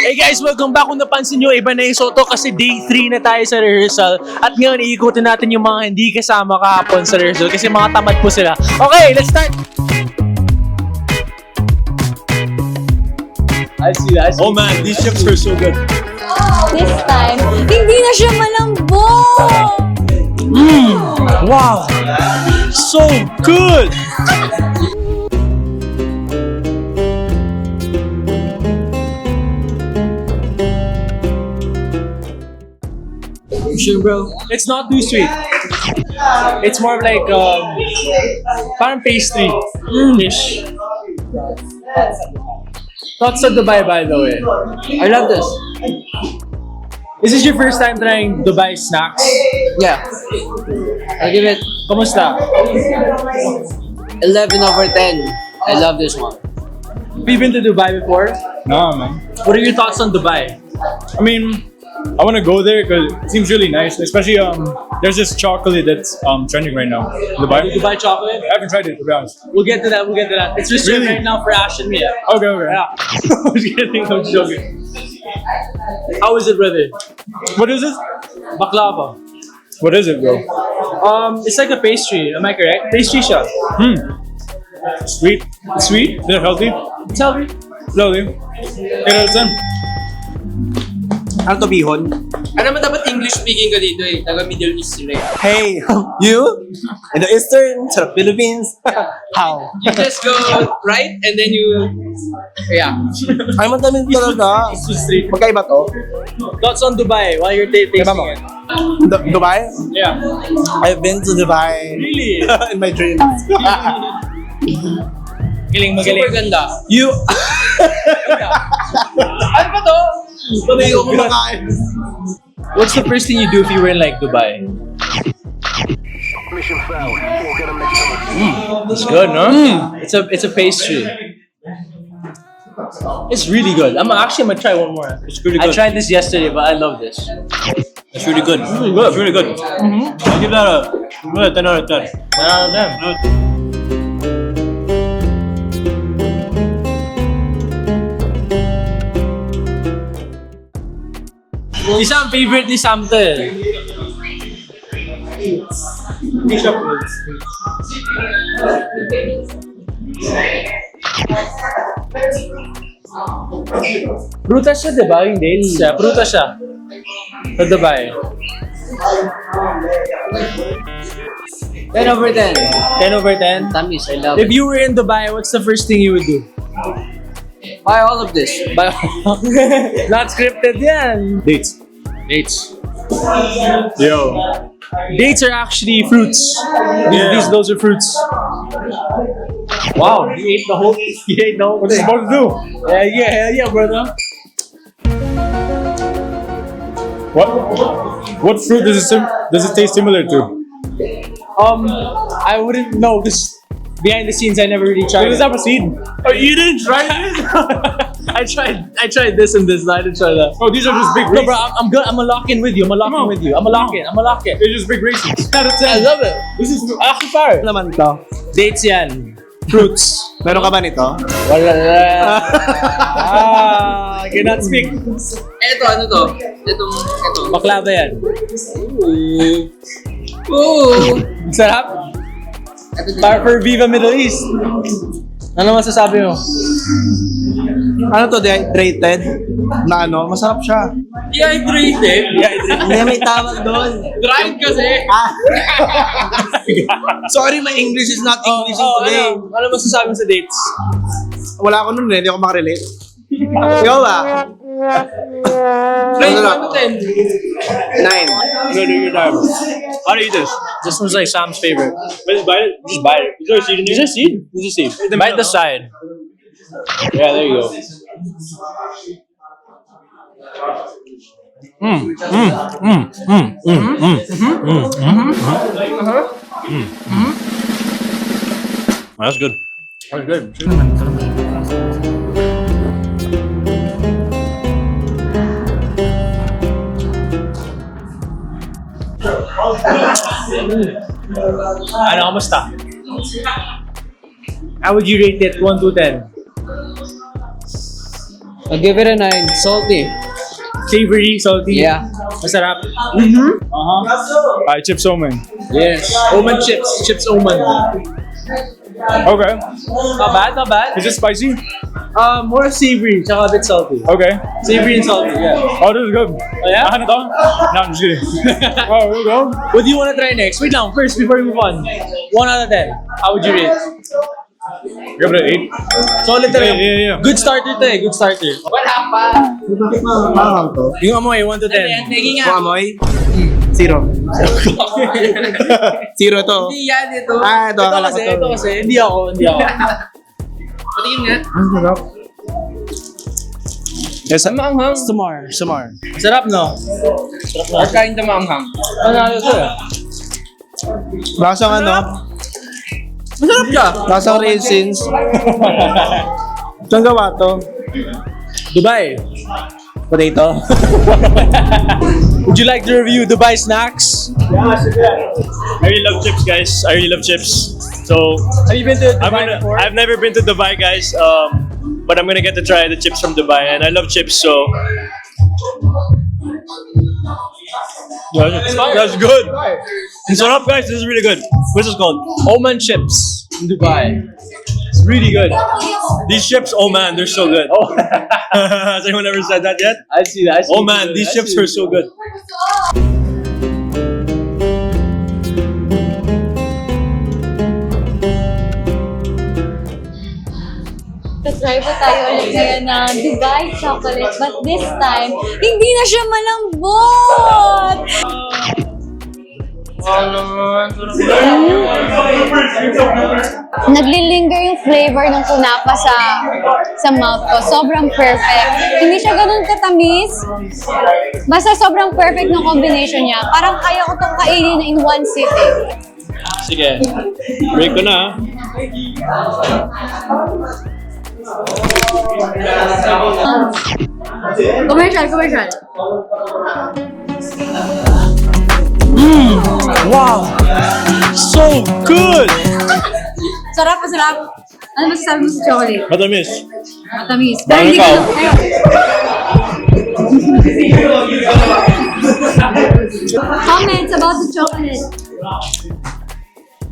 Hey guys, welcome back. Kung napansin nyo, iba na yung Soto kasi day 3 na tayo sa rehearsal. At ngayon, iikutin natin yung mga hindi kasama kahapon sa rehearsal kasi mga tamad po sila. Okay, let's start! I see that. Oh man, these chips are so good. This time, hindi na siya malambot! Wow! So good! Sure, bro. It's not too sweet. It's more of like parang pastry dish. Thoughts of Dubai, by the way. I love this. Is this your first time trying Dubai snacks? Yeah. I'll give it Kamusta? 11 over 10. I love this one. Have you been to Dubai before? Nah, man. What are your thoughts on Dubai? I mean, I want to go there because it seems really nice. Especially there's this chocolate that's trending right now. Dubai. Dubai chocolate? I haven't tried it to be honest. We'll get to that. We'll get to that. It's reserved Really? right now for Ash and Mia. Okay, okay. Yeah. I'm just kidding. I'm joking. How is it, brother? What is it? Baklava. What is it, bro? It's like a pastry. Am I correct? Pastry shop. Sweet. Sweet. Is it healthy? Tell me. Healthy. 8 out of 10. Ano to, bihon? Ano naman dapat English speaking ka dito eh? Taga Middle East sila eh. Hey, you? In the Eastern, sa Philippines? How? You just go right and then you... Yeah. Ay, madami talaga. Magkaiba to? Thoughts on Dubai while you're tasting Diba mo? it? Dubai? Yeah. I've been to Dubai. Really? In my dreams. Galing Super ganda. You? Ano ba to? Pwede ko kumakain. What's the first thing you do if you were in like Dubai? It's good, no? It's a pastry. It's really good. I'm gonna try one more. It's really I good. tried this yesterday, but I love this. It's really good. It's really good. I'll give that a 10 out of 10. Isa ang favorite ni Sam to eh. Prutas siya, di ba? Yung dates siya. Prutas siya. Sa Dubai. 10 over 10. 10 over 10? Tamis, I love If you were in Dubai, what's the first thing you would do? Buy all of this. Not scripted yan. Dates. Dates. Yo. Dates are actually fruits. Yeah. Those are fruits. Wow, you ate the whole thing. What is it supposed to do? Yeah, brother. What fruit does it taste similar to? I wouldn't know because behind the scenes, I never really tried. Does it have a seed? Oh, you didn't try this? I tried this and this. I didn't try that. Oh, these are just big No, raisins. bro, I'm good. I'm a lock in with you. I'm a lock in with you. I'm a lock in. They're just big raisins. I love it. This is actually fire. Naman to. Dates yan. Fruits. Meron ka ba nito? Wala. I cannot speak. Eto, ano to? Ito. Baklava yan. Ooh. Sarap. For Viva Middle East. Ano masasabi mo? Ano to, dehydrated? Na ano? Masarap siya. Dehydrated. Hindi, may tawag doon. Dried kasi. Sorry, my English is not English today. Ano masasabi mo sa dates? Wala ako nun eh, hindi ako makarelate. Ikaw ba? Dried ano 10? 9. Good, good time. How do you eat this? This one's like Sam's favorite. Just bite it. Just bite it. Is there a seed in here? Is there seed? There's a seed. Bite the side. Yeah, there you go. That's good. That's good. Ano, kamusta? How would you rate it 1 to 10? I'll give it a 9. Salty. Savory, salty. Yeah. Masarap. Alright, chips Oman. Yes. Oman Chips. Chips Oman. Okay. Not bad, not bad. Is it spicy? More savory, tsaka a bit salty. Okay. Savory and salty, yeah. Oh, this is good. Oh, yeah? Ano to? No, I'm just kidding. Oh, here we go. What do you want to try next? Wait lang, first, before we move on. 1 out of 10. How would you rate? Give it an 8. Solid talaga. Yeah. Good starter to eh, good starter. Wala pa. Mahal to. Yung amoy, 1 to 10. Tingin nga. Kung amoy? 0. 0 to. Hindi yan ito. Ito akala ko to. Ito kasi, hindi ako. Patingin nga. Ang sarap. Yes, Maanghang. Sumar. Sarap, no? Or kind of maanghang. Panalo to eh. Lasang ano? Masarap siya. Lasang raisins. Saan gawa to? Dubai. Potato. Would you like to review Dubai snacks? I really love chips, guys. I really love chips. So Have you been to Dubai before? I've never been to Dubai, guys. But I'm gonna get to try the chips from Dubai, and I love chips. So that's good. And so up, guys. This is really good. What's this called? Oman Chips in Dubai. It's really good. These chips, oh man, they're so good. Oh, Has anyone ever said that yet? I see that. Oh man, these chips are so good. Try po tayo ulit ngayon na Dubai Chocolate. But this time, hindi na siya malambot! Naglilinger yung flavor ng kunapa sa mouth ko. Sobrang perfect. Hindi siya ganun katamis. Basta sobrang perfect ng combination niya. Parang kaya ko itong kainin in one sitting. Sige, break ko na. Commercial. Wow, so good. Sarap. Ano masasabi mo sa chocolate? Matamis. Matamis. Pero Bakit hindi ko... Comments about the chocolate.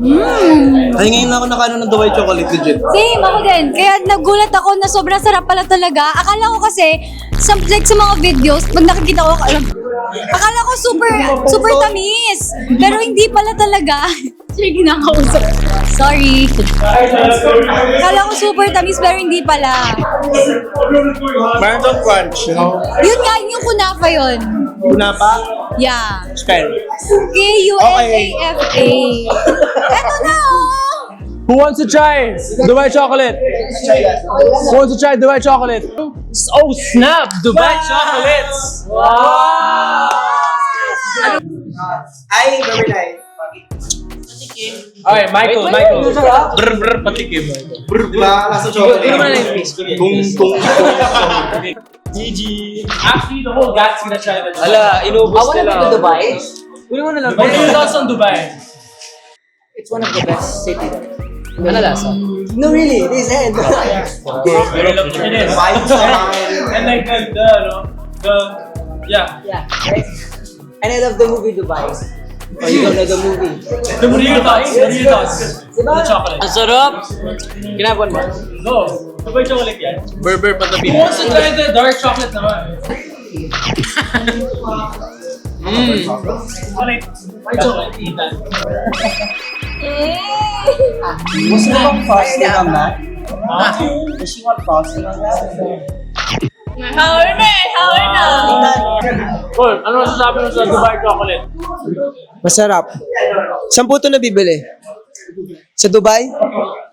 Ay, ngayon lang ako nakaano ng Dubai chocolate, legit. Same, ako din. Kaya nagulat ako na sobrang sarap pala talaga. Akala ko kasi, sa mga videos, pag nakikita ko, akala ko super tamis. Pero hindi pala talaga. Sir, ginakausap. Sorry. Akala ko super tamis, pero hindi pala. Meron tong crunch, you know? Yun nga, yung kunafa yun. Una pa? Yeah. Spell. Kunafa. Eto na, oh! Who wants to try Dubai chocolate? Who wants to try Dubai chocolate? Oh, snap! Dubai chocolates! Wow! Ay, very nice. Okay, Michael. Brr, patikim. Diba? Lasa chocolate. Ano naman yung piece? GG. Actually, the whole gats gonna try the Ala, inubos nila. Dubai? Kunin mo na lang. What are your thoughts on Dubai? It's one of the best city. Ano lasa? No, really, this end. Very lovely. It is. And like yeah. Yeah, right? And I love the movie Dubai. Oh, you don't know the movie. What are your thoughts? The chocolate. Ang sarap! Kinapon mo? Go. Dubai chocolate yan. Berber patabi. Who wants to try the dark chocolate naman? Chocolate. Why chocolate? Ethan. Was there no frosting on that? Does she want frosting on that? Hawar na! Cool. Ano masasabi mo sa Dubai chocolate? Masarap. Saan po ito nabibili? Sa Dubai?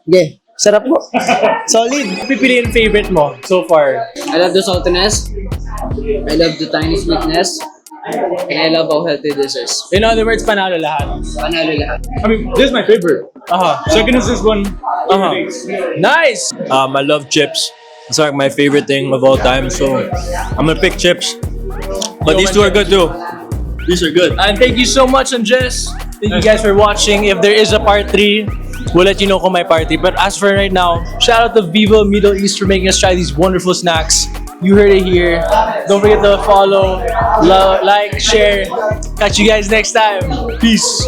Okay. Sarap po. Solid. Pipiliin favorite mo so far? I love the saltiness. I love the tiny sweetness. And I love how healthy this is. In other words, panalo lahat. Panalo lahat. I mean, this is my favorite. Second is this one. Nice! I love chips. It's like my favorite thing of all time. So I'm gonna pick chips. But these two are good too. These are good. And thank you so much, Andres. Thank you guys for watching. If there is a part 3, we'll let you know kung may part 3. But as for right now, shout out to Vivo Middle East for making us try these wonderful snacks. You heard it here. Don't forget to follow, like, share. Catch you guys next time. Peace.